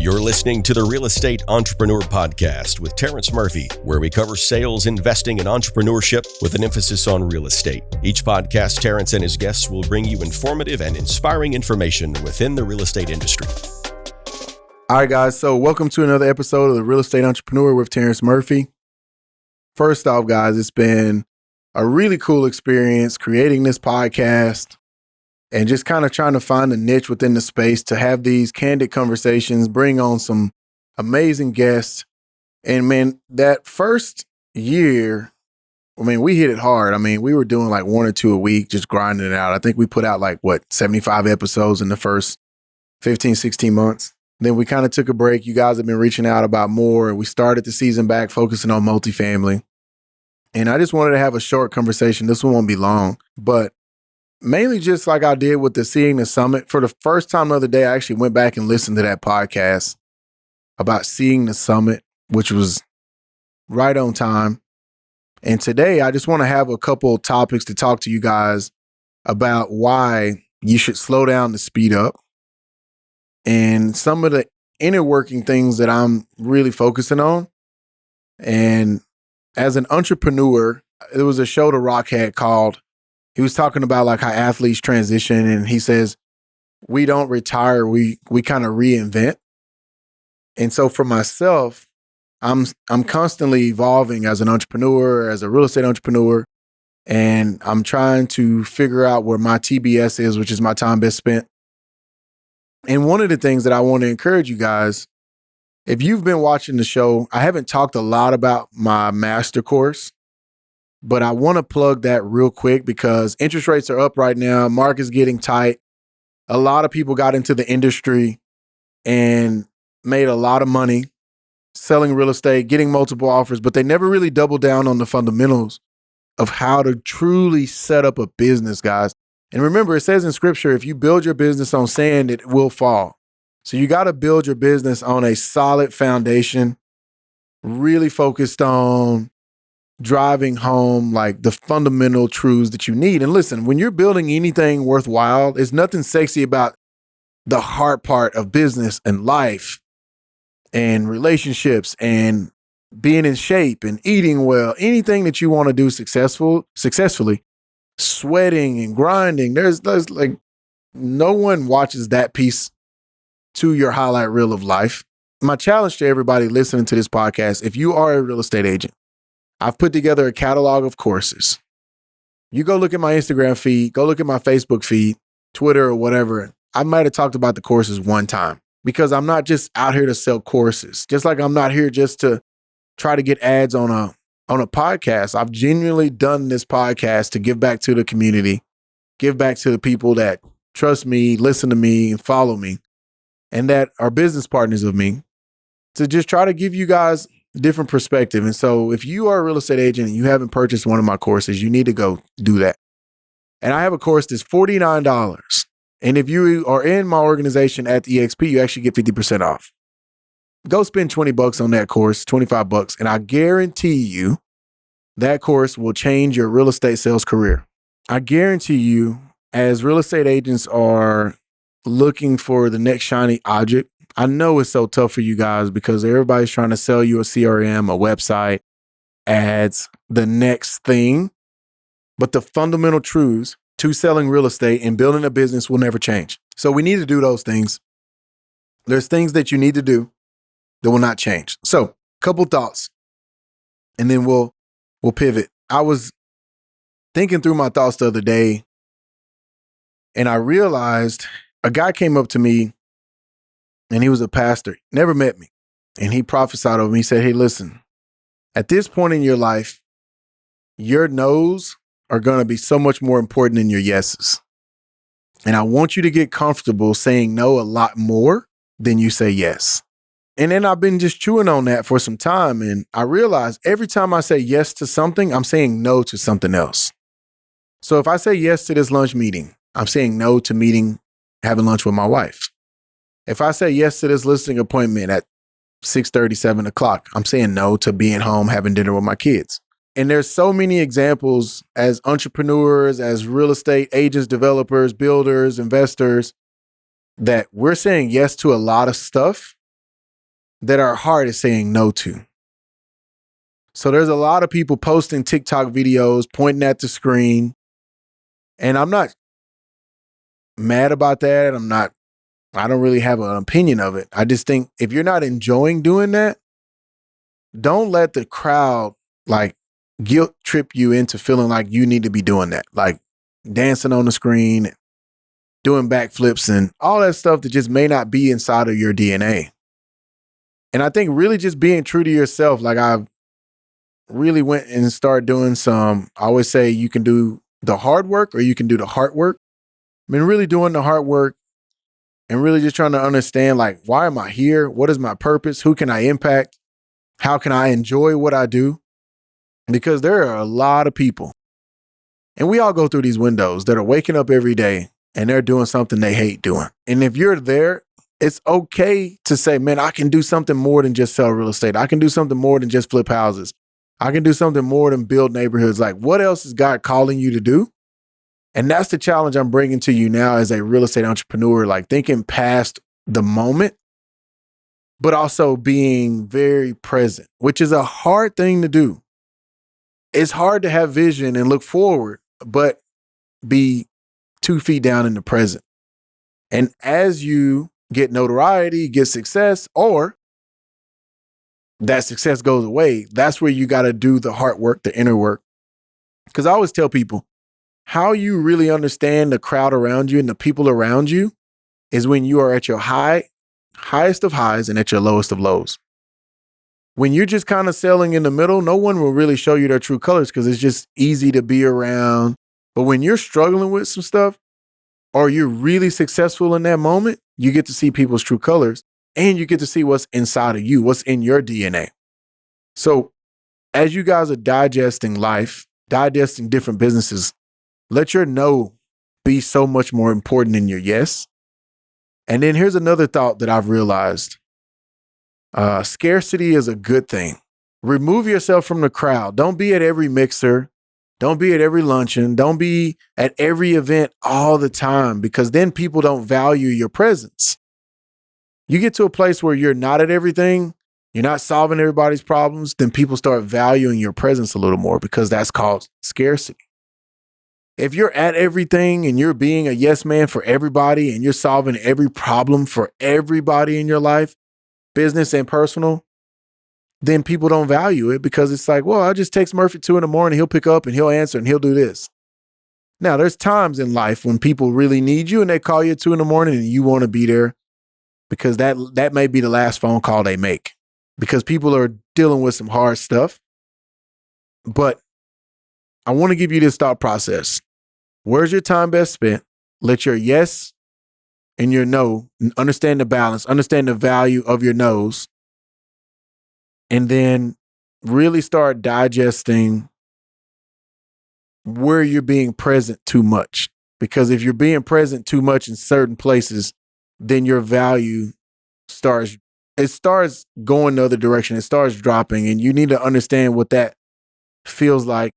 You're listening to the Real Estate Entrepreneur Podcast with Terrence Murphy, where we cover sales, investing, and entrepreneurship with an emphasis on real estate. Each podcast, Terrence and his guests will bring you informative and inspiring information within the real estate industry. All right, guys. So welcome to another episode of the Real Estate Entrepreneur with Terrence Murphy. First off, guys, it's been a really cool experience creating this podcast and just kind of trying to find a niche within the space to have these candid conversations, bring on some amazing guests. And man, that first year, we hit it hard. We were doing like one or two a week, just grinding it out. I think we put out 75 episodes in the first 15, 16 months. Then we kind of took a break. You guys have been reaching out about more. We started the season back focusing on multifamily. And I just wanted to have a short conversation. This one won't be long, but mainly just like I did with the Seeing the Summit. For the first time the other day, I actually went back and listened to that podcast about Seeing the Summit, which was right on time. And today, I just want to have a couple of topics to talk to you guys about why you should slow down to speed up and some of the inner working things that I'm really focusing on. And as an entrepreneur, there was a show The Rock had called, he was talking about how athletes transition, and he says, we don't retire, we kind of reinvent. And so for myself, I'm constantly evolving as an entrepreneur, as a real estate entrepreneur, and I'm trying to figure out where my TBS is, which is my time best spent. And one of the things that I want to encourage you guys, if you've been watching the show, I haven't talked a lot about my master course, but I want to plug that real quick because interest rates are up right now. Market's getting tight. A lot of people got into the industry and made a lot of money selling real estate, getting multiple offers, but they never really doubled down on the fundamentals of how to truly set up a business, guys. And remember, it says in scripture, if you build your business on sand, it will fall. So you got to build your business on a solid foundation, really focused on driving home the fundamental truths that you need. And listen, when you're building anything worthwhile, there's nothing sexy about the hard part of business and life and relationships and being in shape and eating well. Anything that you want to do successfully, sweating and grinding, there's no one watches that piece to your highlight reel of life. My challenge to everybody listening to this podcast, if you are a real estate agent, I've put together a catalog of courses. You go look at my Instagram feed, go look at my Facebook feed, Twitter or whatever. I might have talked about the courses one time because I'm not just out here to sell courses. Just like I'm not here just to try to get ads on a podcast. I've genuinely done this podcast to give back to the community, give back to the people that trust me, listen to me, and follow me, and that are business partners of me, to just try to give you guys different perspective. And so if you are a real estate agent and you haven't purchased one of my courses, you need to go do that. And I have a course that's $49. And if you are in my organization at the EXP, you actually get 50% off. Go spend $20 on that course, $25, and I guarantee you that course will change your real estate sales career. I guarantee you, as real estate agents are looking for the next shiny object, I know it's so tough for you guys because everybody's trying to sell you a CRM, a website, ads, the next thing. But the fundamental truths to selling real estate and building a business will never change. So we need to do those things. There's things that you need to do that will not change. So a couple thoughts, and then we'll pivot. I was thinking through my thoughts the other day, and I realized a guy came up to me, and he was a pastor, never met me. And he prophesied over me. He said, hey, listen, at this point in your life, your no's are going to be so much more important than your yeses. And I want you to get comfortable saying no a lot more than you say yes. And then I've been just chewing on that for some time. And I realized every time I say yes to something, I'm saying no to something else. So if I say yes to this lunch meeting, I'm saying no to having lunch with my wife. If I say yes to this listening appointment at 6:30, 7 o'clock, I'm saying no to being home, having dinner with my kids. And there's so many examples as entrepreneurs, as real estate agents, developers, builders, investors, that we're saying yes to a lot of stuff that our heart is saying no to. So there's a lot of people posting TikTok videos, pointing at the screen. And I'm not mad about that. I don't really have an opinion of it. I just think if you're not enjoying doing that, don't let the crowd like guilt trip you into feeling like you need to be doing that. Like dancing on the screen, doing backflips and all that stuff that just may not be inside of your DNA. And I think really just being true to yourself, like I've really went and started doing I always say you can do the hard work or you can do the heart work. I mean, really doing the hard work and really just trying to understand, like, why am I here? What is my purpose? Who can I impact? How can I enjoy what I do? Because there are a lot of people, and we all go through these windows, that are waking up every day and they're doing something they hate doing. And if you're there, it's okay to say, man, I can do something more than just sell real estate. I can do something more than just flip houses. I can do something more than build neighborhoods. Like, what else is God calling you to do? And that's the challenge I'm bringing to you now as a real estate entrepreneur, like thinking past the moment, but also being very present, which is a hard thing to do. It's hard to have vision and look forward, but be 2 feet down in the present. And as you get notoriety, get success, or that success goes away, that's where you got to do the hard work, the inner work. Because I always tell people, how you really understand the crowd around you and the people around you is when you are at your highest of highs and at your lowest of lows. When you're just kind of selling in the middle, no one will really show you their true colors because it's just easy to be around. But when you're struggling with some stuff or you're really successful in that moment, you get to see people's true colors and you get to see what's inside of you, what's in your DNA. So as you guys are digesting life, digesting different businesses, let your no be so much more important than your yes. And then here's another thought that I've realized. Scarcity is a good thing. Remove yourself from the crowd. Don't be at every mixer. Don't be at every luncheon. Don't be at every event all the time, because then people don't value your presence. You get to a place where you're not at everything, you're not solving everybody's problems, then people start valuing your presence a little more, because that's called scarcity. If you're at everything and you're being a yes man for everybody and you're solving every problem for everybody in your life, business and personal, then people don't value it, because it's like, well, I just text Murphy 2 a.m, he'll pick up and he'll answer and he'll do this. Now, there's times in life when people really need you and they call you at 2 a.m. and you want to be there, because that may be the last phone call they make, because people are dealing with some hard stuff. But I want to give you this thought process. Where's your time best spent? Let your yes and your no, understand the balance, understand the value of your no's, and then really start digesting where you're being present too much. Because if you're being present too much in certain places, then your value starts going the other direction. It starts dropping, and you need to understand what that feels like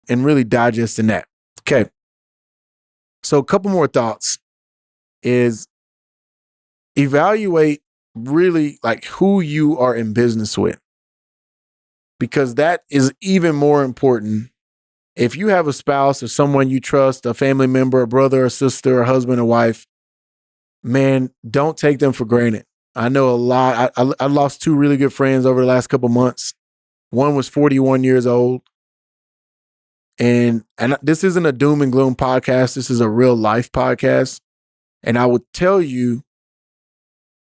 and really digesting that. Okay. So a couple more thoughts is evaluate really like who you are in business with, because that is even more important. If you have a spouse or someone you trust, a family member, a brother or sister, a husband or wife, man, don't take them for granted. I know a lot. I lost 2 really good friends over the last couple months. One was 41 years old. And this isn't a doom and gloom podcast. This is a real life podcast. And I would tell you,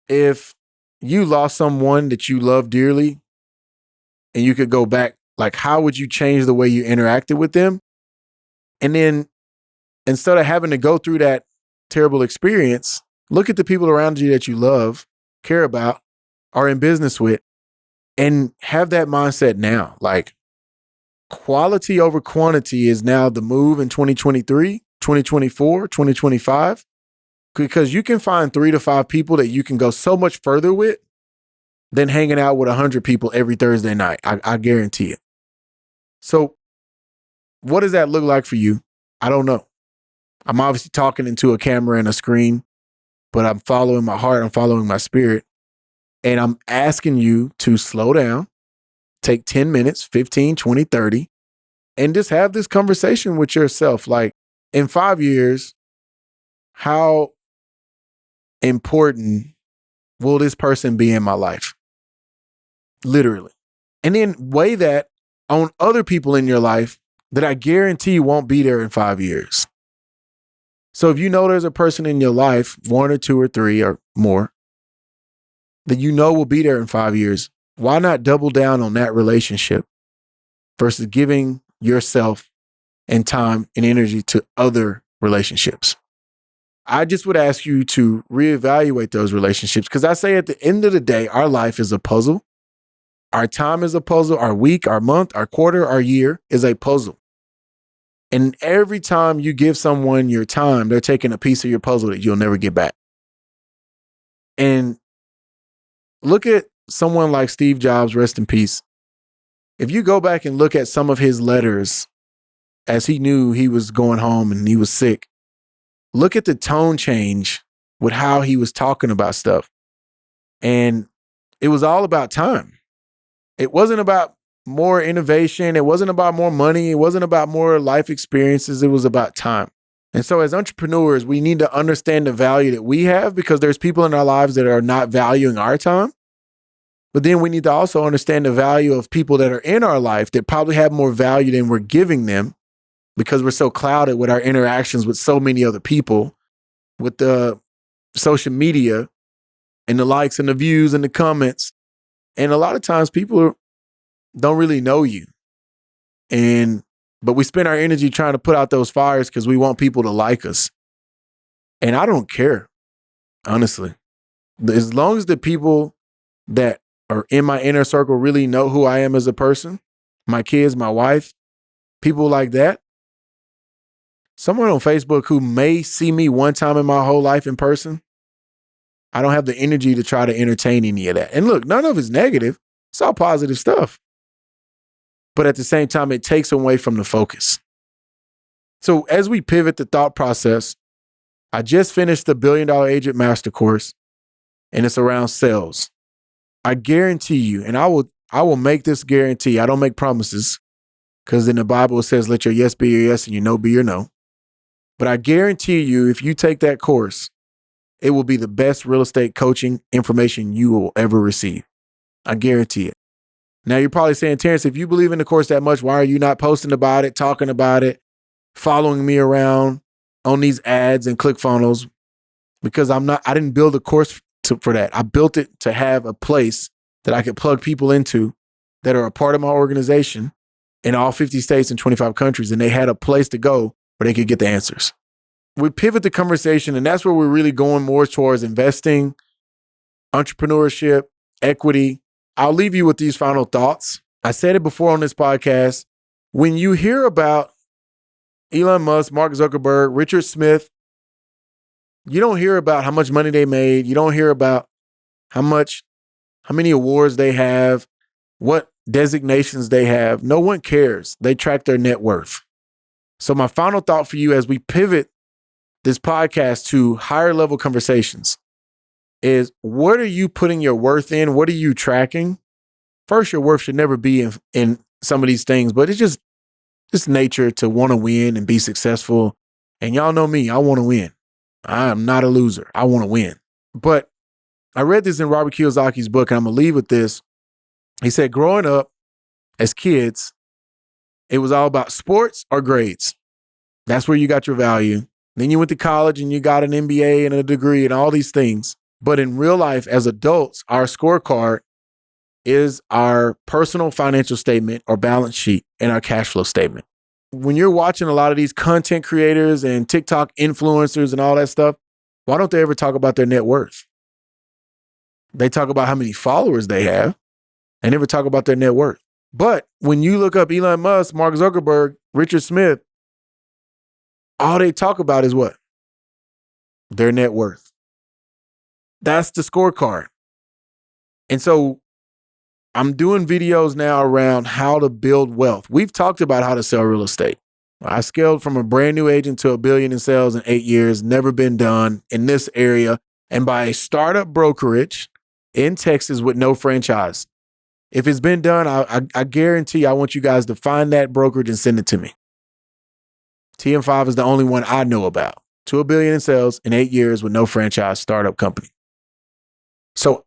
if you lost someone that you love dearly and you could go back, like, how would you change the way you interacted with them? And then instead of having to go through that terrible experience, look at the people around you that you love, care about, are in business with, and have that mindset now. Like, quality over quantity is now the move in 2023, 2024, 2025, because you can find 3 to 5 people that you can go so much further with than hanging out with 100 people every Thursday night. I guarantee it. So what does that look like for you? I don't know. I'm obviously talking into a camera and a screen, but I'm following my heart. I'm following my spirit. And I'm asking you to slow down, take 10 minutes, 15, 20, 30, and just have this conversation with yourself. Like, in 5 years, how important will this person be in my life? Literally. And then weigh that on other people in your life that I guarantee won't be there in 5 years. So if you know there's a person in your life, 1 or 2 or 3 or more, that you know will be there in 5 years, why not double down on that relationship versus giving yourself and time and energy to other relationships? I just would ask you to reevaluate those relationships, because I say at the end of the day, our life is a puzzle. Our time is a puzzle. Our week, our month, our quarter, our year is a puzzle. And every time you give someone your time, they're taking a piece of your puzzle that you'll never get back. And look at someone like Steve Jobs, rest in peace. If you go back and look at some of his letters as he knew he was going home and he was sick, look at the tone change with how he was talking about stuff. And it was all about time. It wasn't about more innovation. It wasn't about more money. It wasn't about more life experiences. It was about time. And so as entrepreneurs, we need to understand the value that we have, because there's people in our lives that are not valuing our time. But then we need to also understand the value of people that are in our life that probably have more value than we're giving them, because we're so clouded with our interactions with so many other people, with the social media and the likes and the views and the comments. And a lot of times people don't really know you. But we spend our energy trying to put out those fires because we want people to like us. And I don't care, honestly. As long as the people that are in my inner circle really know who I am as a person, my kids, my wife, people like that. Someone on Facebook who may see me one time in my whole life in person, I don't have the energy to try to entertain any of that. And look, none of it's negative. It's all positive stuff. But at the same time, it takes away from the focus. So as we pivot the thought process, I just finished the $1 Billion Agent Master Course, and it's around sales. I guarantee you, and I will make this guarantee. I don't make promises, because in the Bible it says, let your yes be your yes and your no be your no. But I guarantee you, if you take that course, it will be the best real estate coaching information you will ever receive. I guarantee it. Now you're probably saying, Terrence, if you believe in the course that much, why are you not posting about it, talking about it, following me around on these ads and ClickFunnels? Because I didn't build a course for that. I built it to have a place that I could plug people into that are a part of my organization in all 50 states and 25 countries. And they had a place to go where they could get the answers. We pivot the conversation, and that's where we're really going more towards investing, entrepreneurship, equity. I'll leave you with these final thoughts. I said it before on this podcast. When you hear about Elon Musk, Mark Zuckerberg, Richard Smith, you don't hear about how much money they made. You don't hear about how many awards they have, what designations they have. No one cares. They track their net worth. So my final thought for you as we pivot this podcast to higher level conversations is, what are you putting your worth in? What are you tracking? First, your worth should never be in some of these things, but it's just nature to want to win and be successful. And y'all know me, I want to win. I am not a loser. I want to win. But I read this in Robert Kiyosaki's book, and I'm going to leave with this. He said, growing up as kids, it was all about sports or grades. That's where you got your value. Then you went to college and you got an MBA and a degree and all these things. But in real life, as adults, our scorecard is our personal financial statement or balance sheet and our cash flow statement. When you're watching a lot of these content creators and TikTok influencers and all that stuff, why don't they ever talk about their net worth? They talk about how many followers they have and never talk about their net worth. But when you look up Elon Musk, Mark Zuckerberg, Richard Smith, all they talk about is what? Their net worth. That's the scorecard. And so I'm doing videos now around how to build wealth. We've talked about how to sell real estate. I scaled from a brand new agent to $1 billion in sales in 8 years, never been done in this area. And by a startup brokerage in Texas with no franchise. If it's been done, I guarantee I want you guys to find that brokerage and send it to me. TM5 is the only one I know about. $2 billion in sales in 8 years with no franchise startup company. So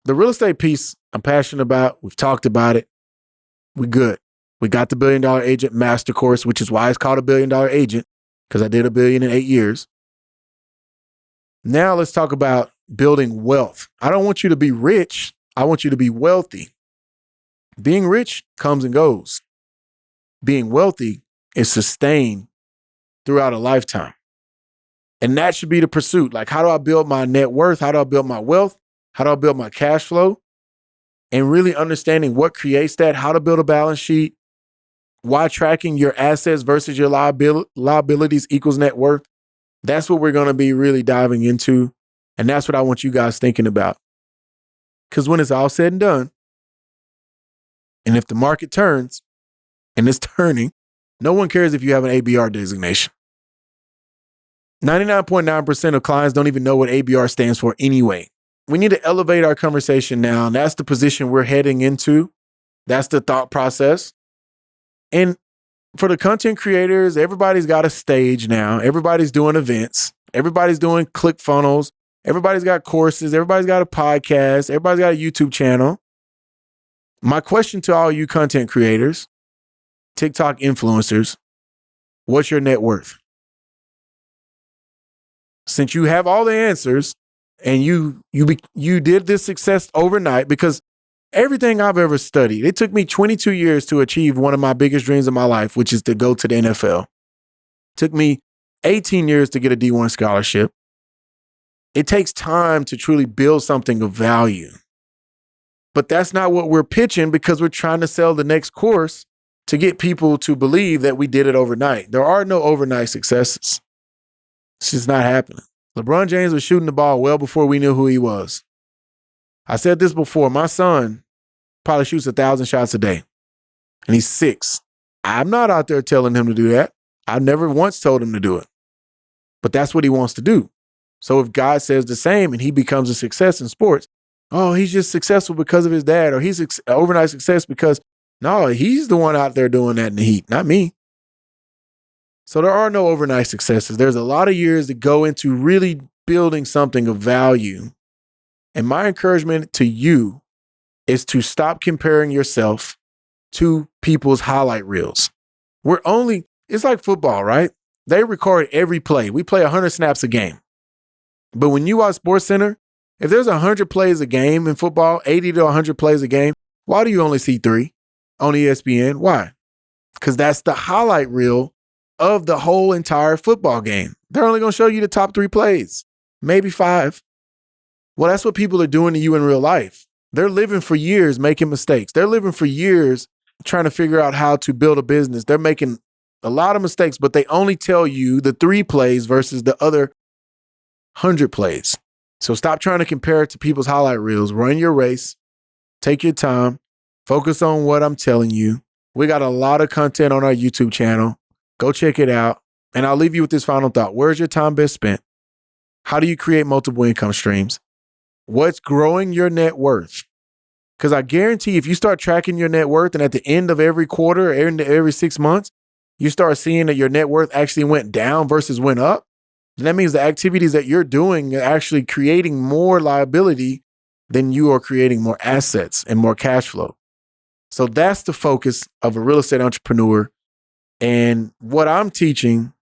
the real estate piece I'm passionate about. We've talked about it. We good. We got the $1 Billion Agent Master Course, which is why it's called a $1 Billion Agent, because I did $1 billion in 8 years. Now let's talk about building wealth. I don't want you to be rich. I want you to be wealthy. Being rich comes and goes. Being wealthy is sustained throughout a lifetime. And that should be the pursuit. Like, how do I build my net worth? How do I build my wealth? How do I build my cash flow? And really understanding what creates that, how to build a balance sheet, why tracking your assets versus your liabilities equals net worth. That's what we're going to be really diving into. And that's what I want you guys thinking about. Because when it's all said and done, and if the market turns, and it's turning, no one cares if you have an ABR designation. 99.9% of clients don't even know what ABR stands for anyway. We need to elevate our conversation now, and that's the position we're heading into. That's the thought process. And for the content creators, everybody's got a stage now. Everybody's doing events. Everybody's doing ClickFunnels. Everybody's got courses. Everybody's got a podcast. Everybody's got a YouTube channel. My question to all you content creators, TikTok influencers, what's your net worth? Since you have all the answers and you did this success overnight, because everything I've ever studied, it took me 22 years to achieve one of my biggest dreams of my life, which is to go to the NFL. It took me 18 years to get a D1 scholarship. It takes time to truly build something of value. But that's not what we're pitching, because we're trying to sell the next course to get people to believe that we did it overnight. There are no overnight successes. It's just not happening. LeBron James was shooting the ball well before we knew who he was. I said this before. My son probably shoots 1,000 shots a day, and he's 6. I'm not out there telling him to do that. I've never once told him to do it. But that's what he wants to do. So if God says the same and he becomes a success in sports, oh, he's just successful because of his dad, or he's overnight success because, no, he's the one out there doing that in the heat, not me. So there are no overnight successes. There's a lot of years that go into really building something of value. And my encouragement to you is to stop comparing yourself to people's highlight reels. It's like football, right? They record every play. We play 100 snaps a game. But when you watch SportsCenter, if there's 100 plays a game in football, 80 to 100 plays a game, why do you only see 3 on ESPN? Why? Because that's the highlight reel of the whole entire football game. They're only going to show you the top 3 plays, maybe 5. Well, that's what people are doing to you in real life. They're living for years making mistakes. They're living for years trying to figure out how to build a business. They're making a lot of mistakes, but they only tell you the 3 plays versus the other 100 plays. So stop trying to compare it to people's highlight reels. Run your race. Take your time. Focus on what I'm telling you. We got a lot of content on our YouTube channel. Go check it out. And I'll leave you with this final thought. Where's your time best spent? How do you create multiple income streams? What's growing your net worth? Because I guarantee if you start tracking your net worth and at the end of every quarter, every 6 months, you start seeing that your net worth actually went down versus went up, then that means the activities that you're doing are actually creating more liability than you are creating more assets and more cash flow. So that's the focus of a real estate entrepreneur. And what I'm teaching,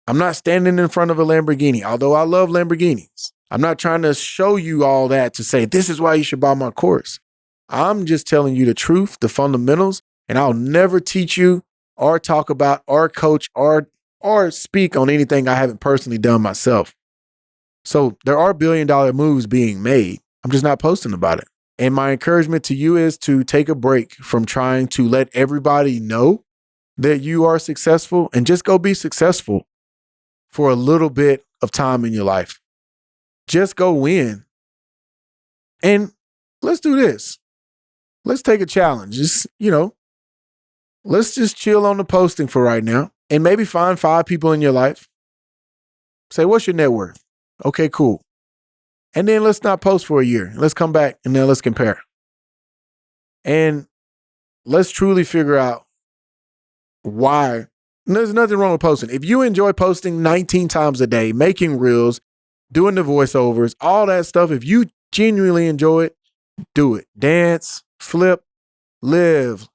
I'm not standing in front of a Lamborghini, although I love Lamborghinis. I'm not trying to show you all that to say, this is why you should buy my course. I'm just telling you the truth, the fundamentals, and I'll never teach you or talk about or coach or speak on anything I haven't personally done myself. So there are $1 billion moves being made. I'm just not posting about it. And my encouragement to you is to take a break from trying to let everybody know that you are successful and just go be successful for a little bit of time in your life. Just go win. And let's do this. Let's take a challenge. Let's just chill on the posting for right now and maybe find 5 people in your life. Say, what's your net worth? Okay, cool. And then let's not post for a year. Let's come back and then let's compare. And let's truly figure out why. And there's nothing wrong with posting. If you enjoy posting 19 times a day, making reels, doing the voiceovers, all that stuff, if you genuinely enjoy it, do it. Dance, flip, live.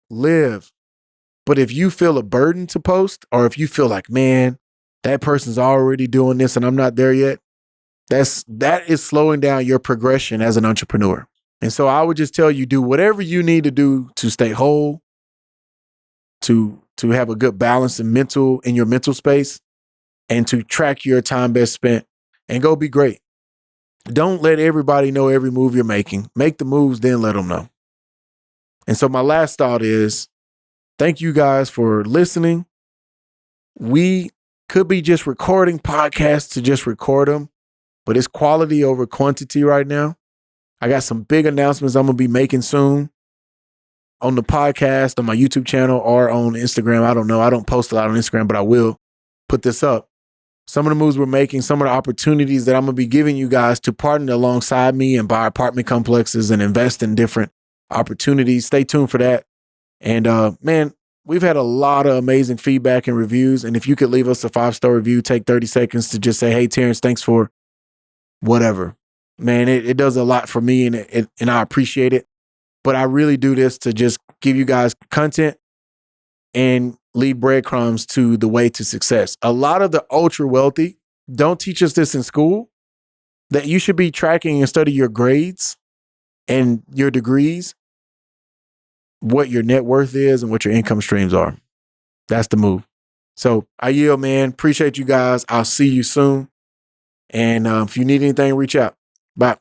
But if you feel a burden to post, or if you feel like, man, that person's already doing this and I'm not there yet, that is slowing down your progression as an entrepreneur. And so I would just tell you, do whatever you need to do to stay whole, to have a good balance in your mental space, and to track your time best spent, and go be great. Don't let everybody know every move you're making. Make the moves, then let them know. And so my last thought is, thank you guys for listening. We could be just recording podcasts to just record them, but it's quality over quantity right now. I got some big announcements I'm going to be making soon on the podcast, on my YouTube channel, or on Instagram. I don't know. I don't post a lot on Instagram, but I will put this up. Some of the moves we're making, some of the opportunities that I'm going to be giving you guys to partner alongside me and buy apartment complexes and invest in different opportunities. Stay tuned for that. And man, we've had a lot of amazing feedback and reviews. And if you could leave us a 5-star review, take 30 seconds to just say, hey, Terrence, thanks for whatever. Man, it does a lot for me, and I appreciate it. But I really do this to just give you guys content and leave breadcrumbs to the way to success. A lot of the ultra wealthy don't teach us this in school, that you should be tracking and study your grades and your degrees, what your net worth is and what your income streams are. That's the move. So I yield, man. Appreciate you guys. I'll see you soon. And if you need anything, reach out. Bye.